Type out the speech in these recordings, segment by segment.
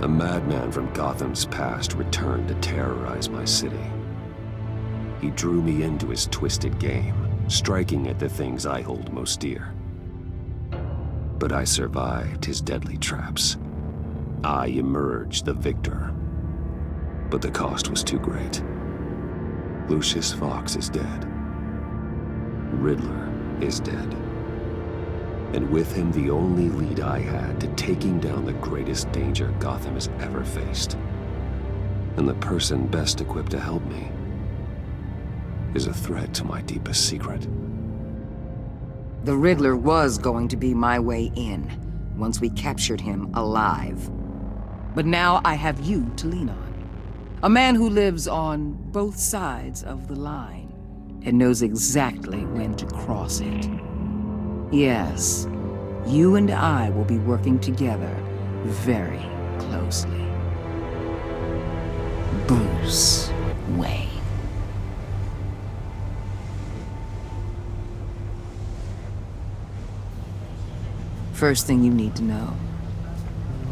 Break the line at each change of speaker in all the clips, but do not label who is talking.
A madman from Gotham's past returned to terrorize my city. He drew me into his twisted game, striking at the things I hold most dear. But I survived his deadly traps. I emerged the victor. But the cost was too great. Lucius Fox is dead. Riddler is dead. And with him, the only lead I had to taking down the greatest danger Gotham has ever faced. And the person best equipped to help me is a threat to my deepest secret.
The Riddler was going to be my way in, once we captured him alive. But now I have you to lean on. A man who lives on both sides of the line and knows exactly when to cross it. Yes, you and I will be working together very closely. Bruce Wayne. First thing you need to know,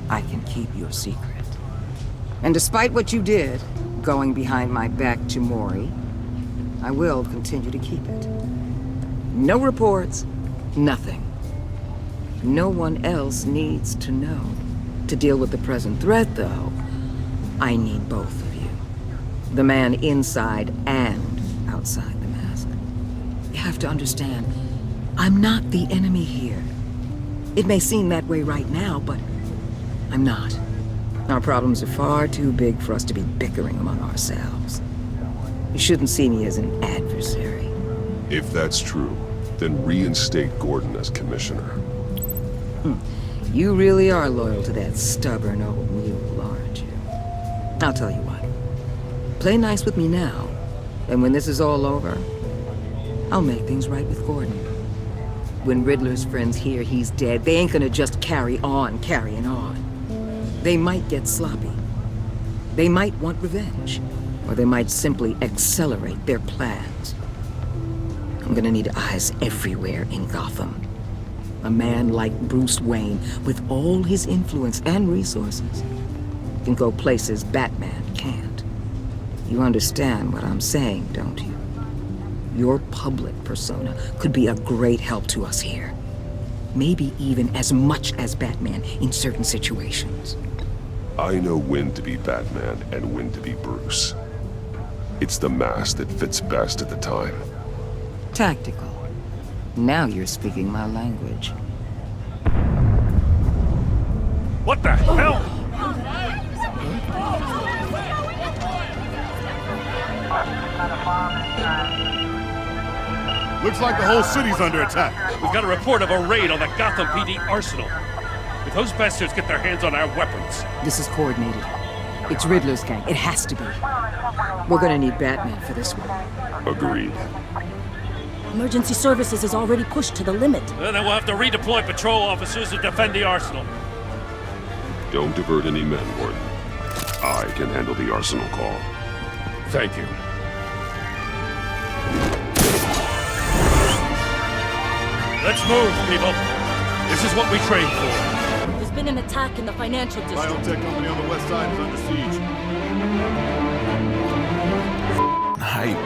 I can keep your secret. And despite what you did, going behind my back to Mori, I will continue to keep it. No reports, nothing. No one else needs to know. To deal with the present threat, though, I need both of you. The man inside and outside the mask. You have to understand, I'm not the enemy here. It may seem that way right now, but I'm not. Our problems are far too big for us to be bickering among ourselves. You shouldn't see me as an adversary.
If that's true, then reinstate Gordon as commissioner.
You really are loyal to that stubborn old mule, aren't you? I'll tell you what. Play nice with me now, and when this is all over, I'll make things right with Gordon. When Riddler's friends hear he's dead, they ain't gonna just carry on carrying on. They might get sloppy. They might want revenge. Or they might simply accelerate their plans. I'm gonna need eyes everywhere in Gotham. A man like Bruce Wayne, with all his influence and resources, can go places Batman can't. You understand what I'm saying, don't you? Your public persona could be a great help to us here. Maybe even as much as Batman in certain situations.
I know when to be Batman and when to be Bruce. It's the mask that fits best at the time.
Tactical. Now you're speaking my language.
What the hell?
Looks like the whole city's under attack.
We've got a report of a raid on the Gotham PD arsenal. If those bastards get their hands on our weapons...
This is coordinated. It's Riddler's gang. It has to be. We're gonna need Batman for this one.
Agreed.
Emergency services is already pushed to the limit.
Then we'll have to redeploy patrol officers to defend the arsenal.
Don't divert any men, Gordon. I can handle the arsenal call.
Thank you. Let's move, people. This is what we trained for.
There's been an attack in the financial district.
Biotech company on the west side is under siege.
Hype.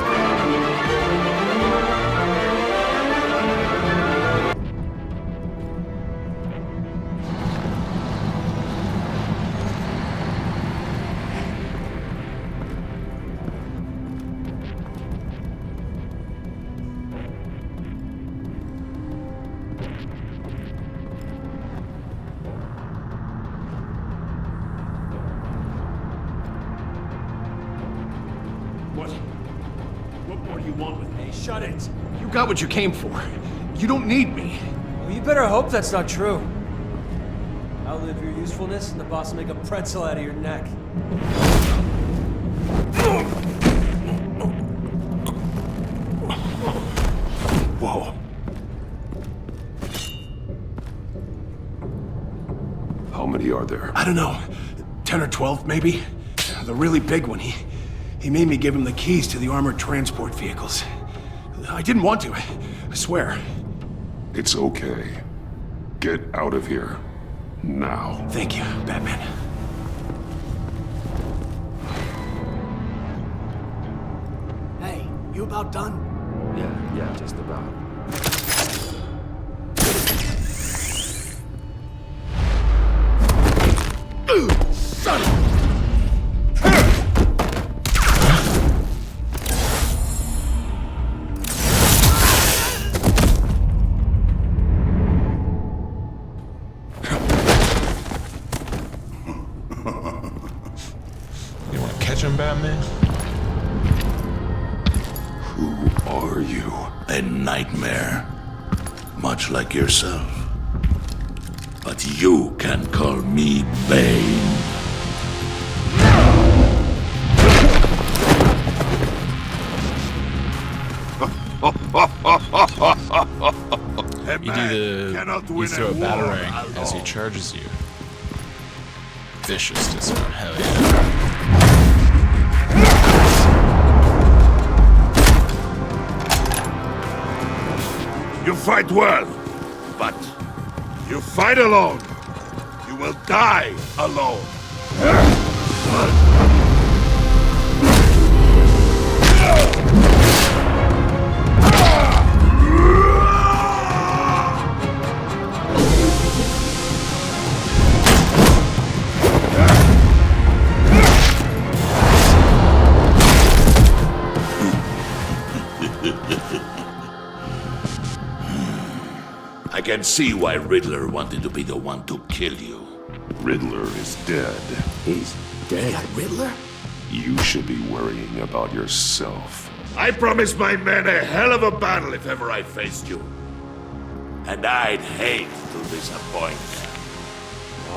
What more do you want with me? Shut it!
You got what you came for. You don't need me.
Well, you better hope that's not true. Outlive your usefulness, and the boss will make a pretzel out of your neck.
Whoa. How many are there?
I don't know. 10 or 12, maybe? The really big one, he made me give him the keys to the armored transport vehicles. I didn't want to, I swear.
It's okay. Get out of here. Now.
Thank you, Batman. about done?
Yeah, just about.
Son of
You want to catch him, Batman?
Who are you?
A nightmare, much like yourself. But you can call me Bane.
You do you throw a batarang as he charges you. Vicious dismount, hell yeah.
You fight well, but you fight alone. You will die alone. I can see why Riddler wanted to be the one to kill you.
Riddler is dead.
He's dead.
Riddler?
You should be worrying about yourself.
I promised my men a hell of a battle if ever I faced you. And I'd hate to disappoint them.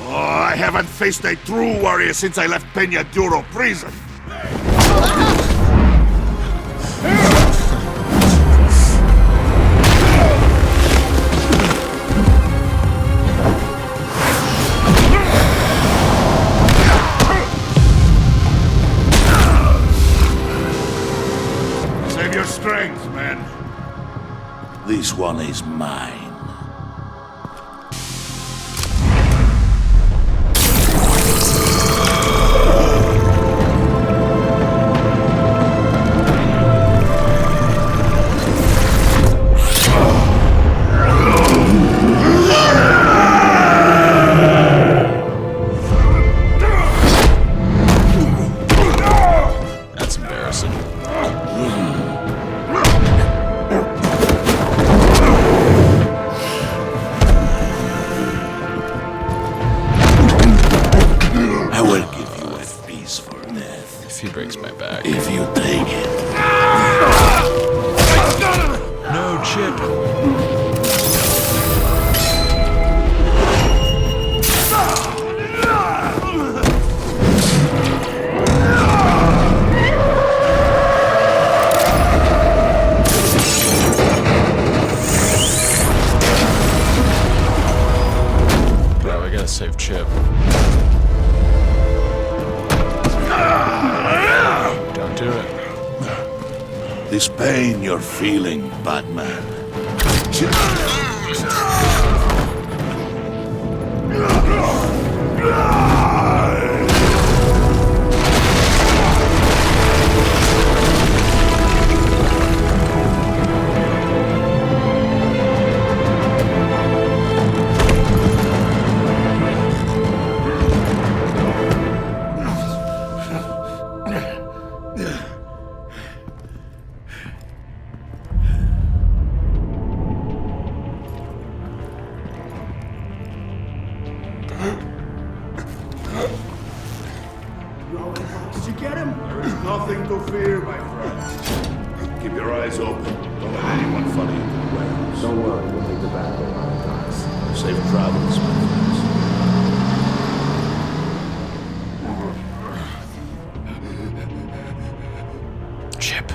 Oh, I haven't faced a true warrior since I left Peña Duro prison. Save your strength, man. This one is mine.
That's embarrassing.
I will give you a peaceful death.
If he breaks my back.
If you take it.
No, Chip. Bro, I gotta save Chip. Don't do it.
This pain you're feeling, Batman.
Did you get him?
There is nothing to fear, my friend. Keep your eyes open. Don't let anyone follow you to the warehouse.
Don't worry, we'll take the back way on the cars.
Safe travels, my friends.
Chip.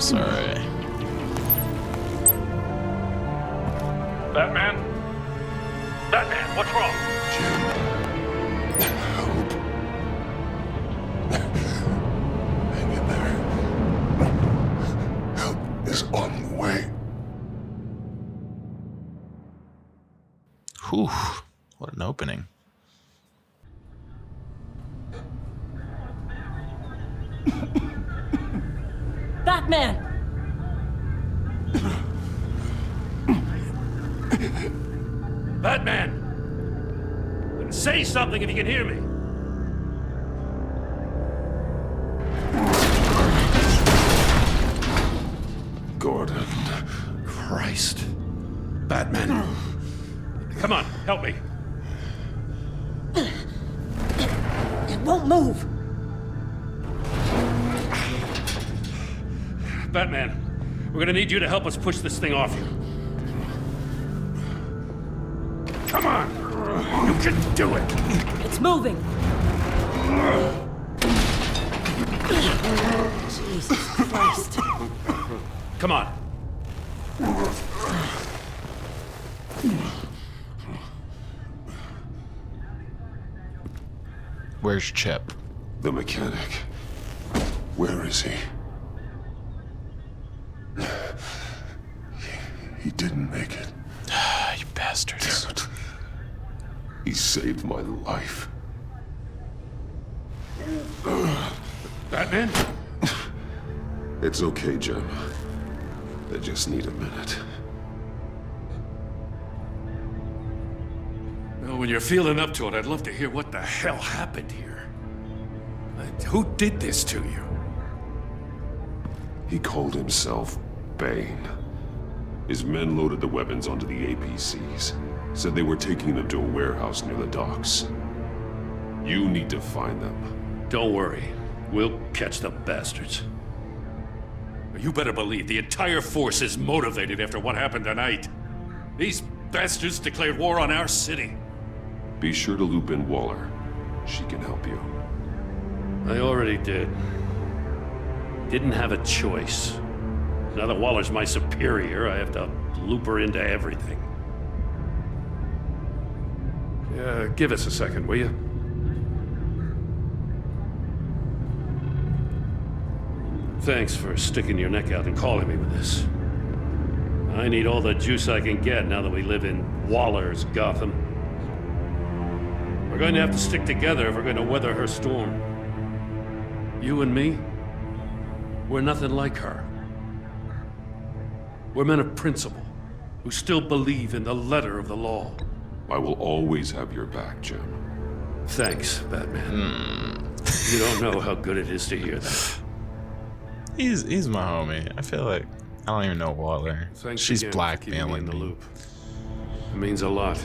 sorry.
Batman? Batman, what's wrong?
Help. Hang in there. Help is on the way.
Whew. What an opening.
Batman!
Batman! Say something if you can hear me.
Gordon.
Christ. Batman. Come on, help me.
It won't move!
Batman, we're gonna need you to help us push this thing off you. Come on! You can do it!
It's moving! Jesus Christ.
Come on.
Where's Chip?
The mechanic. Where is he? He didn't make it.
You bastards.
Damn it. He saved my life.
Batman?
It's okay, Jim. I just need a minute.
Well, when you're feeling up to it, I'd love to hear what the hell happened here. Who did this to you?
He called himself Bane. His men loaded the weapons onto the APCs. Said they were taking them to a warehouse near the docks. You need to find them.
Don't worry. We'll catch the bastards. You better believe the entire force is motivated after what happened tonight. These bastards declared war on our city.
Be sure to loop in Waller. She can help you.
I already did. Didn't have a choice. Now that Waller's my superior, I have to loop her into everything. Give us a second, will you? Thanks for sticking your neck out and calling me with this. I need all the juice I can get now that we live in Waller's Gotham. We're going to have to stick together if we're going to weather her storm. You and me, we're nothing like her. We're men of principle, who still believe in the letter of the law.
I will always have your back, Jim.
Thanks, Batman. You don't know how good it is to hear that.
He's my homie. I feel like I don't even know Waller.
Thanks
She's
again for keeping me
blackmailing
in the
me.
loop. It means a lot.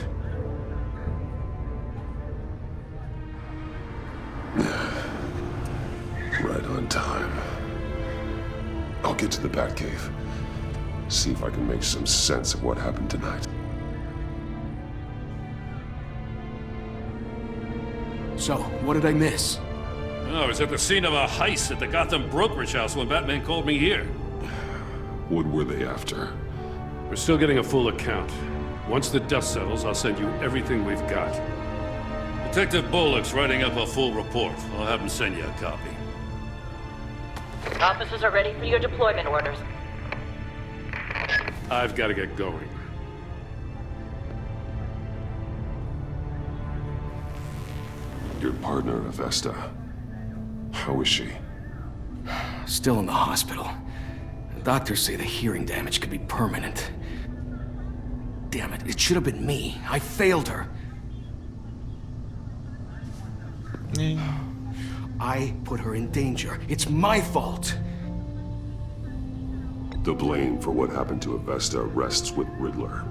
Right on time. I'll get to the Batcave. See if I can make some sense of what happened tonight.
So, what did I miss?
Oh, I was at the scene of a heist at the Gotham brokerage house when Batman called me here.
What were they after?
We're still getting a full account. Once the dust settles, I'll send you everything we've got. Detective Bullock's writing up a full report. I'll have him send you a copy.
Officers are ready for your deployment orders.
I've got to get going.
Your partner, Avesta. How is she?
Still in the hospital. The doctors say the hearing damage could be permanent. Damn it, it should have been me. I failed her. I put her in danger. It's my fault.
The blame for what happened to Avesta rests with Riddler,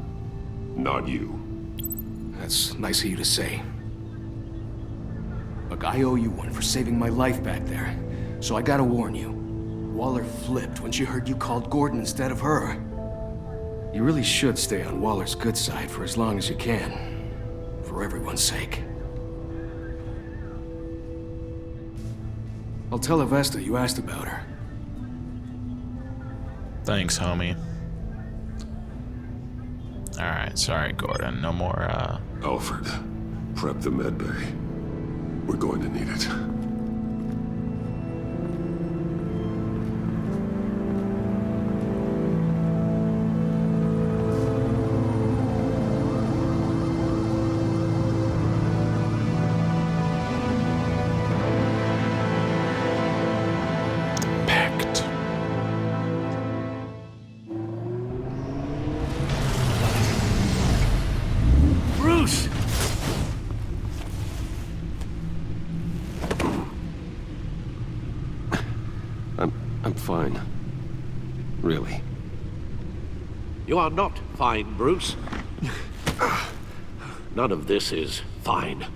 not you.
That's nice of you to say. Look, I owe you one for saving my life back there. So I gotta warn you. Waller flipped when she heard you called Gordon instead of her. You really should stay on Waller's good side for as long as you can. For everyone's sake. I'll tell Avesta you asked about her.
Thanks, homie. Alright, sorry, Gordon. No more,
Alfred, prep the medbay. We're going to need it.
packed.
Bruce!
I'm fine. Really.
You are not fine, Bruce. None of this is fine.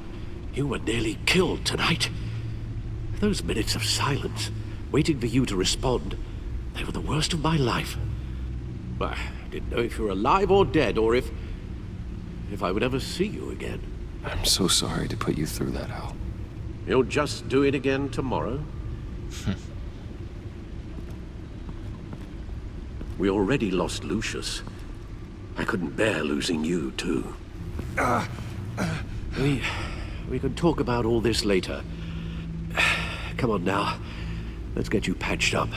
You were nearly killed tonight. Those minutes of silence, waiting for you to respond, they were the worst of my life. I didn't know if you were alive or dead, or if I would ever see you again.
I'm so sorry to put you through that, Al.
You'll just do it again tomorrow? We already lost Lucius. I couldn't bear losing you, too. We can talk about all this later. Come on now. Let's get you patched up.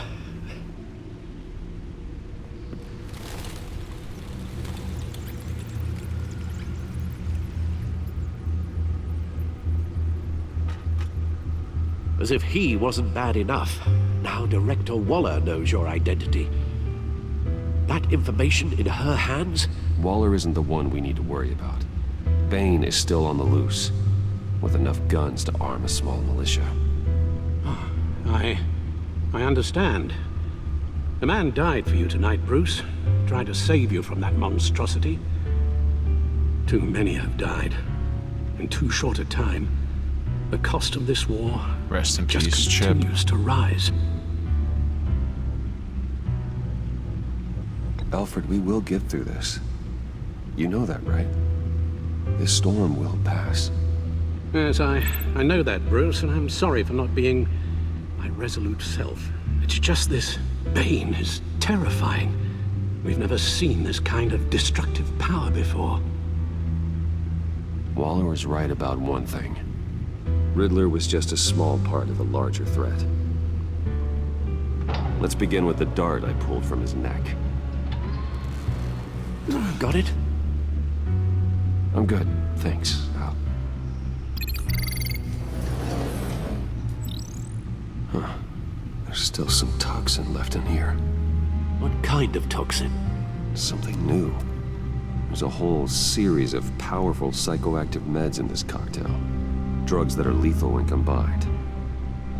As if he wasn't bad enough, now Director Waller knows your identity. That information in her hands?
Waller isn't the one we need to worry about. Bane is still on the loose, with enough guns to arm a small militia.
I understand. The man died for you tonight, Bruce. Tried to save you from that monstrosity. Too many have died. In too short a time. The cost of this war
Rest in
just
peace, Chip.
continues to rise.
Alfred, we will get through this. You know that, right? This storm will pass.
Yes, I know that, Bruce, and I'm sorry for not being my resolute self. It's just this Bane is terrifying. We've never seen this kind of destructive power before.
Waller was right about one thing. Riddler was just a small part of the larger threat. Let's begin with the dart I pulled from his neck.
Got it?
I'm good, thanks, Al. Huh. There's still some toxin left in here.
What kind of toxin?
Something new. There's a whole series of powerful psychoactive meds in this cocktail. Drugs that are lethal when combined.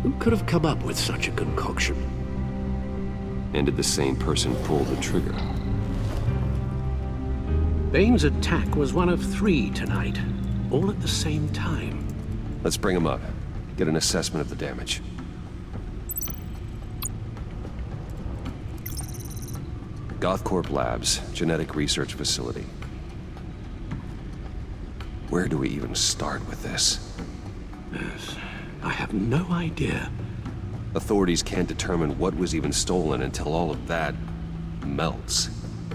Who could have come up with such a concoction?
And did the same person pull the trigger?
Bane's attack was one of 3 tonight, all at the same time.
Let's bring him up. Get an assessment of the damage. Gothcorp Labs, genetic research facility. Where do we even start with this?
Yes, I have no idea.
Authorities can't determine what was even stolen until all of that melts.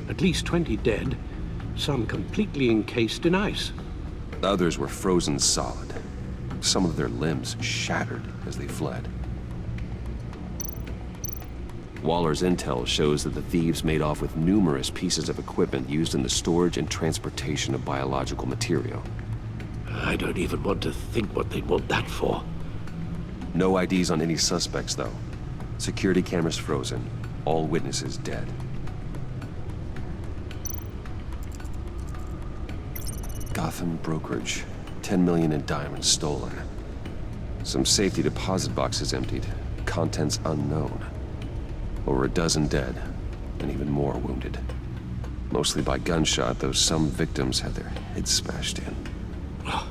At least 20 dead, some completely encased in ice.
Others were frozen solid. Some of their limbs shattered as they fled. Waller's intel shows that the thieves made off with numerous pieces of equipment used in the storage and transportation of biological material.
I don't even want to think what they'd want that for.
No IDs on any suspects, though. Security cameras frozen. All witnesses dead. Gotham brokerage. 10 million in diamonds stolen. Some safety deposit boxes emptied. Contents unknown. Over a dozen dead, and even more wounded. Mostly by gunshot, though some victims had their heads smashed in.
Oh,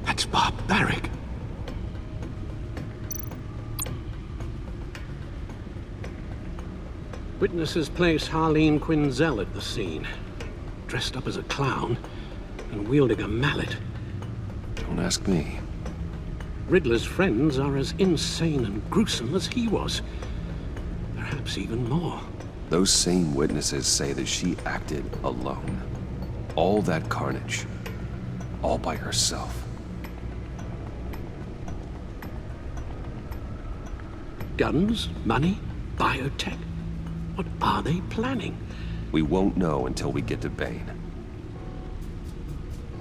that's barbaric. Witnesses place Harleen Quinzel at the scene, dressed up as a clown and wielding a mallet.
Don't ask me.
Riddler's friends are as insane and gruesome as he was. Perhaps even more.
Those same witnesses say that she acted alone. All that carnage, all by herself.
Guns, money, biotech. What are they planning?
We won't know until we get to Bane.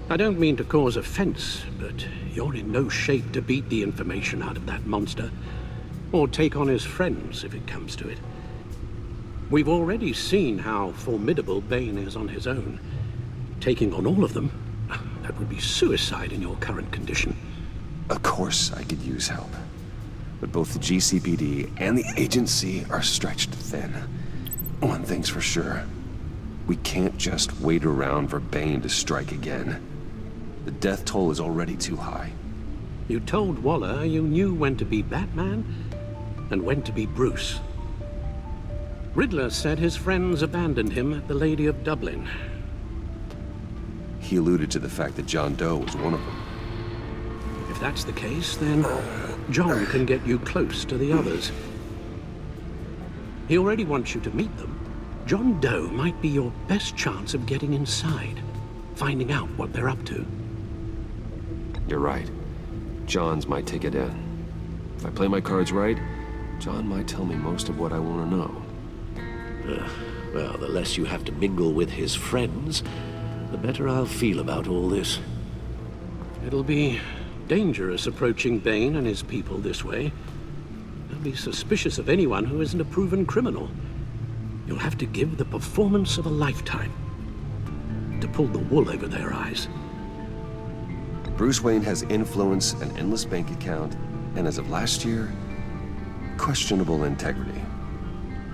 I don't mean to cause offense, but you're in no shape to beat the information out of that monster, or take on his friends if it comes to it. We've already seen how formidable Bane is on his own. Taking on all of them, that would be suicide in your current condition.
Of course I could use help. But both the GCPD and the agency are stretched thin. One thing's for sure. We can't just wait around for Bane to strike again. The death toll is already too high.
You told Waller you knew when to be Batman and when to be Bruce. Riddler said his friends abandoned him at the Lady of Dublin.
He alluded to the fact that John Doe was one of them.
If that's the case, then John can get you close to the others. He already wants you to meet them. John Doe might be your best chance of getting inside, finding out what they're up to.
You're right. John's my ticket in. If I play my cards right, John might tell me most of what I want to know.
Well, the less you have to mingle with his friends, the better I'll feel about all this. It'll be dangerous approaching Bane and his people this way. They'll be suspicious of anyone who isn't a proven criminal. You'll have to give the performance of a lifetime to pull the wool over their eyes.
Bruce Wayne has influence, an endless bank account, and as of last year, questionable integrity.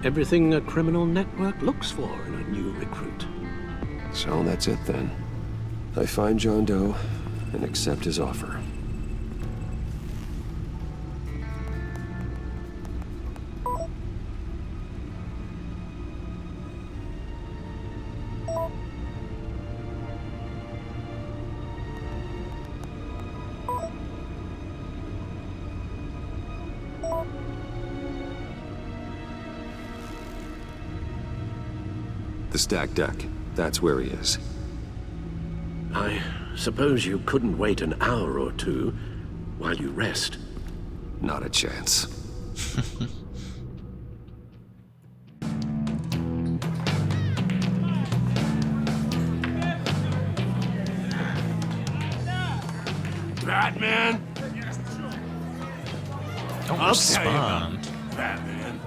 Everything a criminal network looks for in a new recruit.
So that's it then. I find John Doe and accept his offer. The stacked deck. That's where he is.
I suppose you couldn't wait an hour or two while you rest.
Not a chance.
Batman?
Don't
I'll tell you about
respond.
Batman.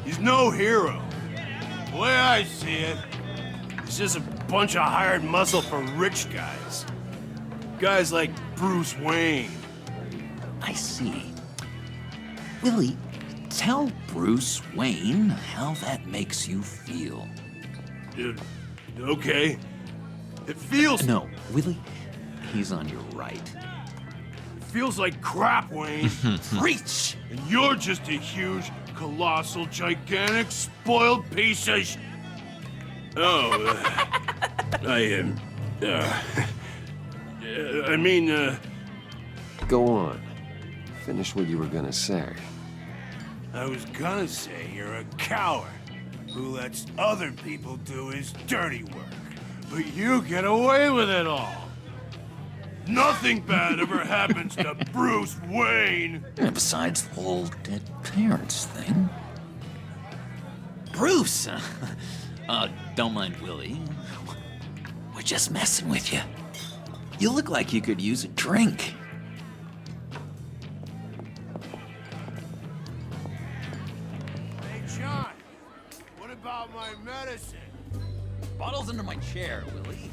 He's no hero. The way I see it, he's just a bunch of hired muscle for rich guys. Guys like Bruce Wayne.
I see. Willie, tell Bruce Wayne how that makes you feel.
Dude, okay. It feels...
No, Willie, he's on your right.
It feels like crap, Wayne.
Preach!
And you're just a huge, colossal, gigantic, spoiled piece of sh... Oh, I mean,
Go on. Finish what you were gonna say.
I was gonna say you're a coward who lets other people do his dirty work. But you get away with it all. Nothing bad ever happens to Bruce Wayne.
And besides the whole dead parents thing. Bruce! Don't mind Willie. We're just messing with you. You look like you could use a drink.
Hey, John, what about my medicine?
Bottle's under my chair, Willie.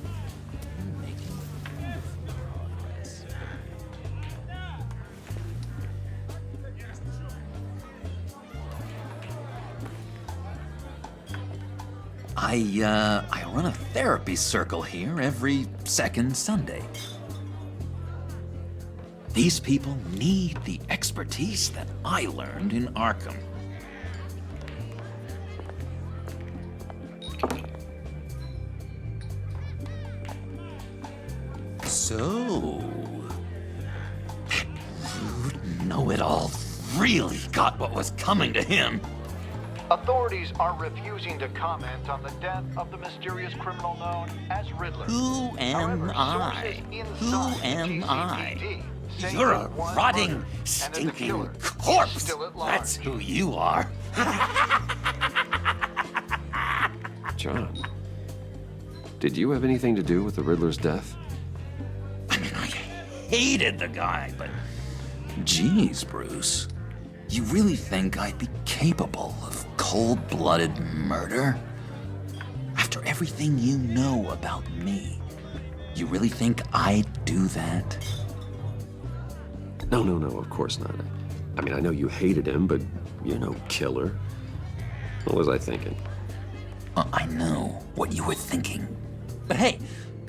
I run a therapy circle here every second Sunday. These people need the expertise that I learned in Arkham. So, that rude know-it-all really got what was coming to him.
Authorities are refusing to comment on the death of the mysterious criminal known as Riddler.
Who am
However,
I?
sources
Who
inside
am I?
GCPD say
You're
he
a
was
rotting,
murdered, and that the
stinking
killer is
corpse.
still at large.
That's who you are.
John, did you have anything to do with the Riddler's death?
I mean, I hated the guy, but... Geez, Bruce. You really think I'd be capable of cold-blooded murder? After everything you know about me, you really think I'd do that?
No, of course not. I mean, I know you hated him, but you're no killer. What was I thinking?
I know what you were thinking. But hey,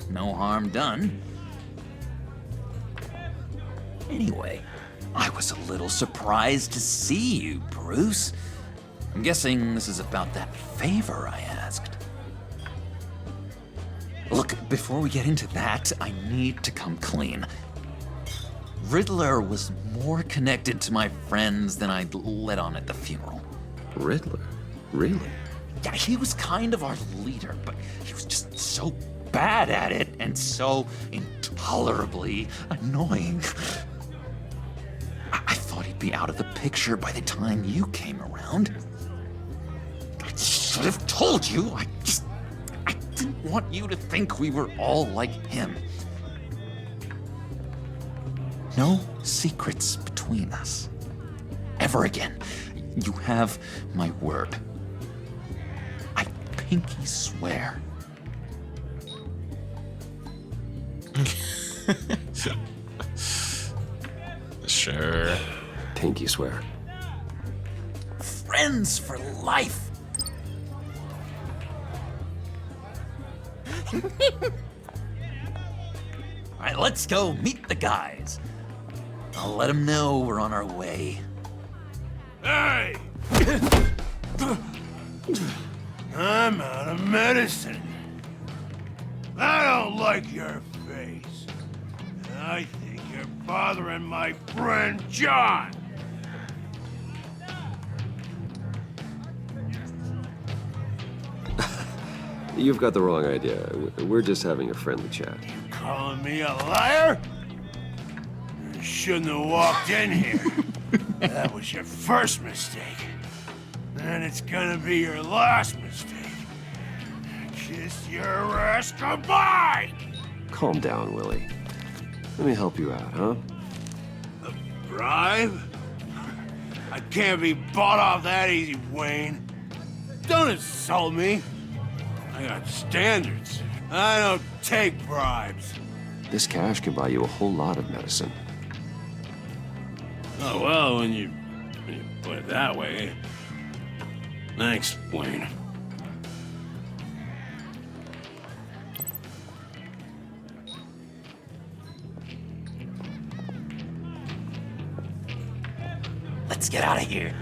no harm done. Anyway, I was a little surprised to see you, Bruce. I'm guessing this is about that favor I asked. Look, before we get into that, I need to come clean. Riddler was more connected to my friends than I'd let on at the funeral.
Riddler? Really?
Yeah, he was kind of our leader, but he was just so bad at it and so intolerably annoying. I thought he'd be out of the picture by the time you came around. I should have told you. I didn't want you to think we were all like him. No secrets between us. Ever again. You have my word. I pinky swear.
Sure.
Pinky swear.
Friends for life. All right, let's go meet the guys. I'll let them know we're on our way.
Hey! I'm out of medicine. I don't like your face. And I think you're bothering my friend John.
You've got the wrong idea. We're just having a friendly chat.
Calling me a liar? You shouldn't have walked in here. That was your first mistake. And it's gonna be your last mistake. Kiss your ass goodbye!
Calm down, Willie. Let me help you out, huh?
A bribe? I can't be bought off that easy, Wayne. Don't insult me. I got standards. I don't take bribes.
This cash can buy you a whole lot of medicine.
Oh, well, when you put it that way. Thanks, Wayne.
Let's get out of here.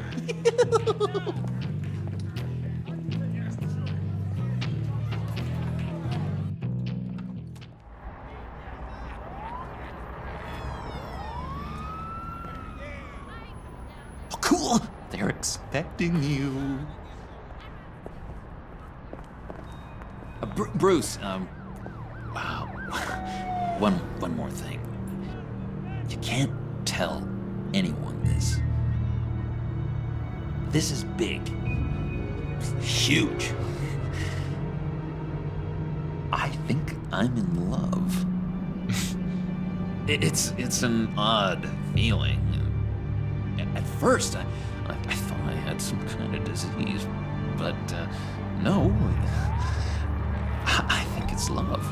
Oh, cool. They're expecting you. Bruce, one more thing. You can't tell anyone this. This is big. Huge. I think I'm in love. It's an odd feeling. At first, I thought I had some kind of disease, but no. I think it's love.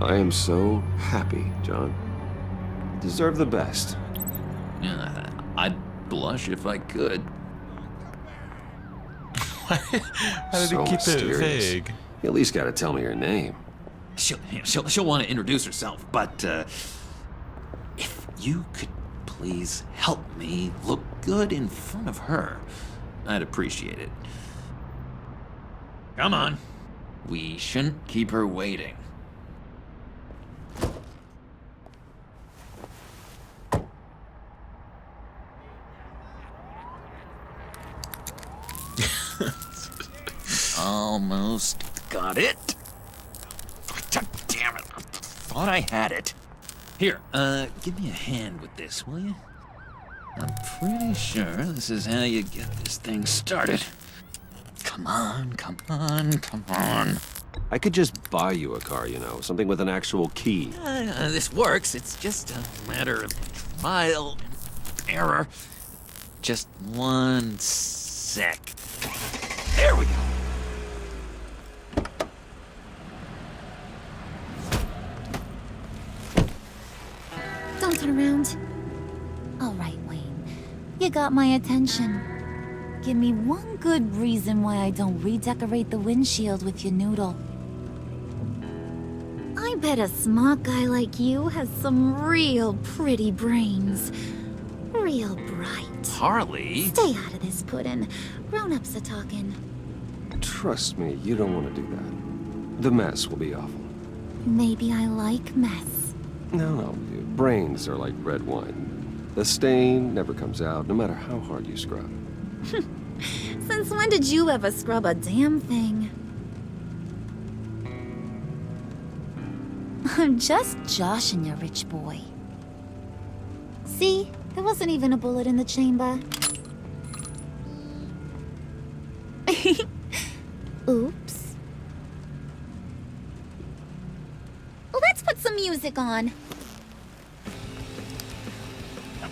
I am so happy, John. You deserve the best.
Yeah, I'd blush if I could.
How did
So
he keep
mysterious.
it vague?
You at least gotta tell me her name.
She'll want to introduce herself, but if you could please help me look good in front of her, I'd appreciate it. Come on. We shouldn't keep her waiting. Almost got it. God damn it. I thought I had it. Here, give me a hand with this, will you? I'm pretty sure this is how you get this thing started. Come on, come on, come on.
I could just buy you a car, you know, something with an actual key.
This works. It's just a matter of trial and error. Just 1 sec. There we go.
Don't turn around. All right, Wayne. You got my attention. Give me one good reason why I don't redecorate the windshield with your noodle. I bet a smart guy like you has some real pretty brains. Real bright.
Harley?
Stay out of this, Puddin'. Grown-ups are talking.
Trust me, you don't want to do that. The mess will be awful.
Maybe I like mess.
No, brains are like red wine. The stain never comes out, no matter how hard you scrub.
Since when did you ever scrub a damn thing? I'm just joshing you, rich boy. See? There wasn't even a bullet in the chamber. Oops. Let's put some music on.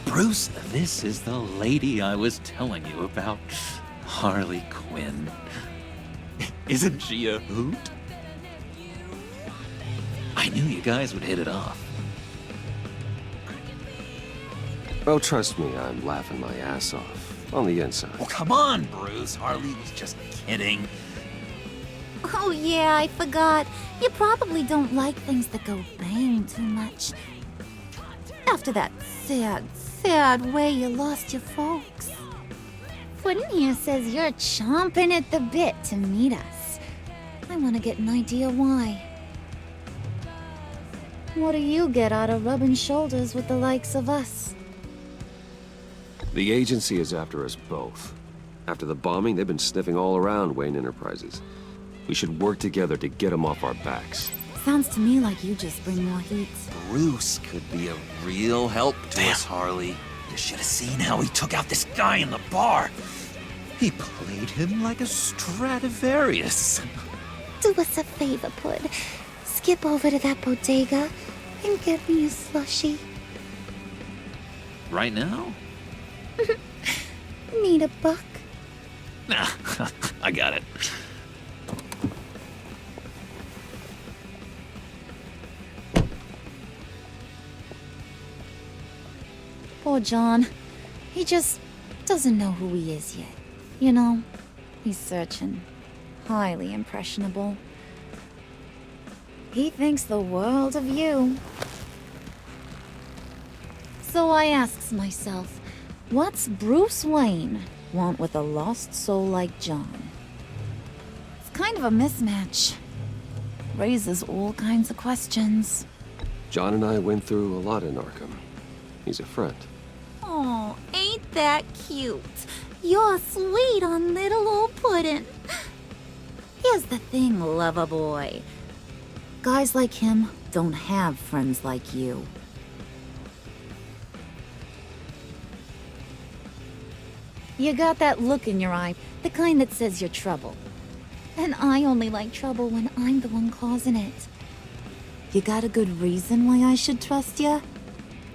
Bruce, this is the lady I was telling you about. Harley Quinn. Isn't she a hoot? I knew you guys would hit it off.
Oh, trust me, I'm laughing my ass off. On the inside.
Oh, come on, Bruce. Harley was just kidding.
Oh yeah, I forgot. You probably don't like things that go bang too much. After that sad way you lost your folks. Puddin' here says you're chomping at the bit to meet us. I want to get an idea why. What do you get out of rubbing shoulders with the likes of us?
The agency is after us both. After the bombing, they've been sniffing all around Wayne Enterprises. We should work together to get them off our backs.
Sounds to me like you just bring more heat.
Bruce could be a real help to us, Harley. You should have seen how he took out this guy in the bar. He played him like a Stradivarius.
Do us a favor, Pud. Skip over to that bodega and get me a slushie.
Right now?
Need a buck?
Nah, I got it.
Poor John. He just doesn't know who he is yet. You know, he's searching. Highly impressionable. He thinks the world of you. So I asks myself, what's Bruce Wayne want with a lost soul like John? It's kind of a mismatch. Raises all kinds of questions.
John and I went through a lot in Arkham. He's a friend.
Oh, ain't that cute? You're sweet on little old Puddin'. Here's the thing, lover boy. Guys like him don't have friends like you. You got that look in your eye, the kind that says you're trouble. And I only like trouble when I'm the one causing it. You got a good reason why I should trust you?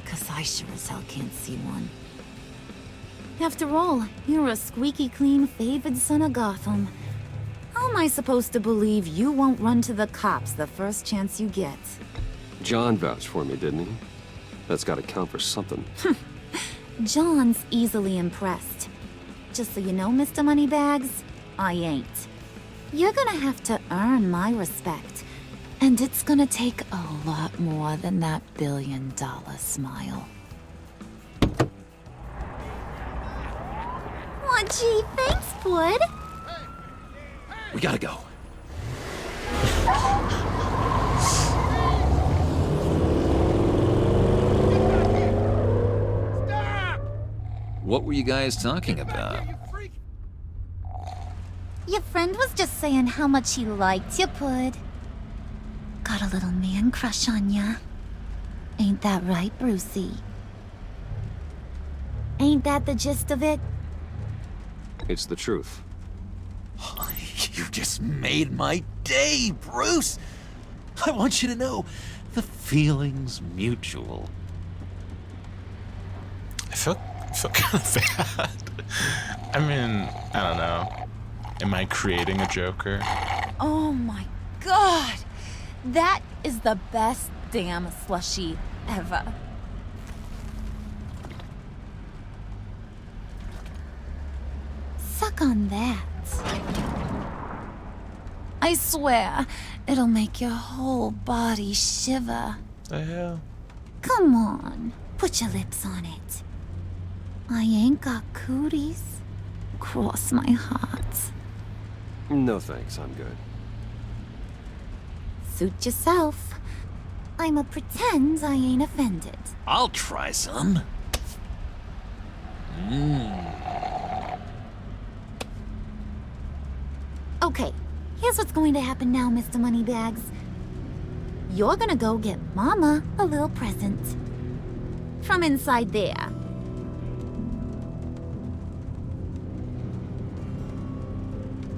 'Cause I sure as hell can't see one. After all, you're a squeaky clean favored son of Gotham. How am I supposed to believe you won't run to the cops the first chance you get?
John vouched for me, didn't he? That's gotta count for something.
John's easily impressed. Just so you know, Mr. Moneybags, I ain't. You're gonna have to earn my respect. And it's gonna take a lot more than that $1 billion smile. Aw, gee, thanks, Bud.
We gotta go. What were you guys talking about?
Your friend was just saying how much he liked you, Pud. Got a little man crush on ya. Ain't that right, Brucey? Ain't that the gist of it?
It's the truth.
You just made my day, Bruce! I want you to know, the feeling's mutual.
I feel kind of bad. I mean, I don't know. Am I creating a Joker?
Oh my god! That is the best damn slushie ever. Suck on that. I swear, it'll make your whole body shiver.
The hell?
Come on, put your lips on it. I ain't got cooties. Cross my heart.
No thanks, I'm good.
Suit yourself. I'ma pretend I ain't offended.
I'll try some.
Okay, here's what's going to happen now, Mr. Moneybags. You're gonna go get Mama a little present. From inside there.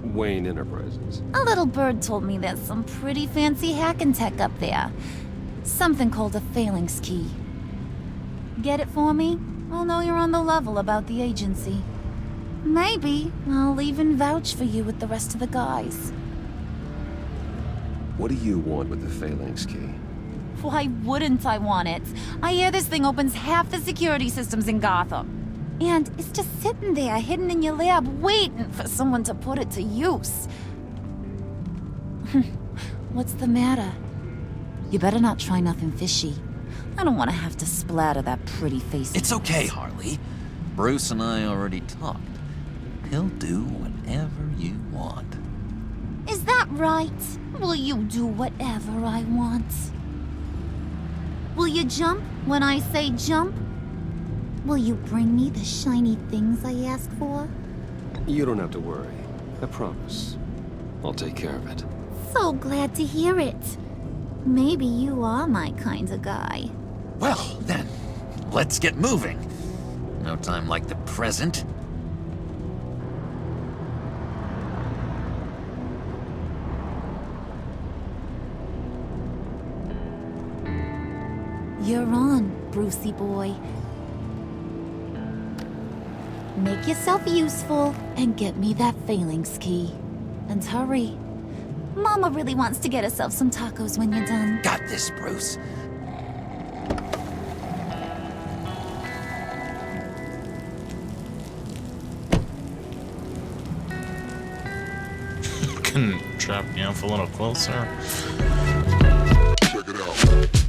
Wayne Enterprises.
A little bird told me there's some pretty fancy hacking tech up there. Something called a phalanx key. Get it for me? I'll know you're on the level about the agency. Maybe I'll even vouch for you with the rest of the guys.
What do you want with the phalanx key?
Why wouldn't I want it? I hear this thing opens half the security systems in Gotham. And it's just sitting there, hidden in your lab, waiting for someone to put it to use. What's the matter? You better not try nothing fishy. I don't want to have to splatter that pretty face.
It's okay, Harley. Bruce and I already talked. He'll do whatever you want.
Is that right? Will you do whatever I want? Will you jump when I say jump? Will you bring me the shiny things I ask for?
You don't have to worry. I promise. I'll take care of it.
So glad to hear it. Maybe you are my kind of guy.
Well, then, let's get moving. No time like the present.
You're on, Brucey boy. Make yourself useful and get me that phalanx key. And hurry. Mama really wants to get herself some tacos when you're done.
Got this, Bruce.
Can drop me off a little closer.
Check it out.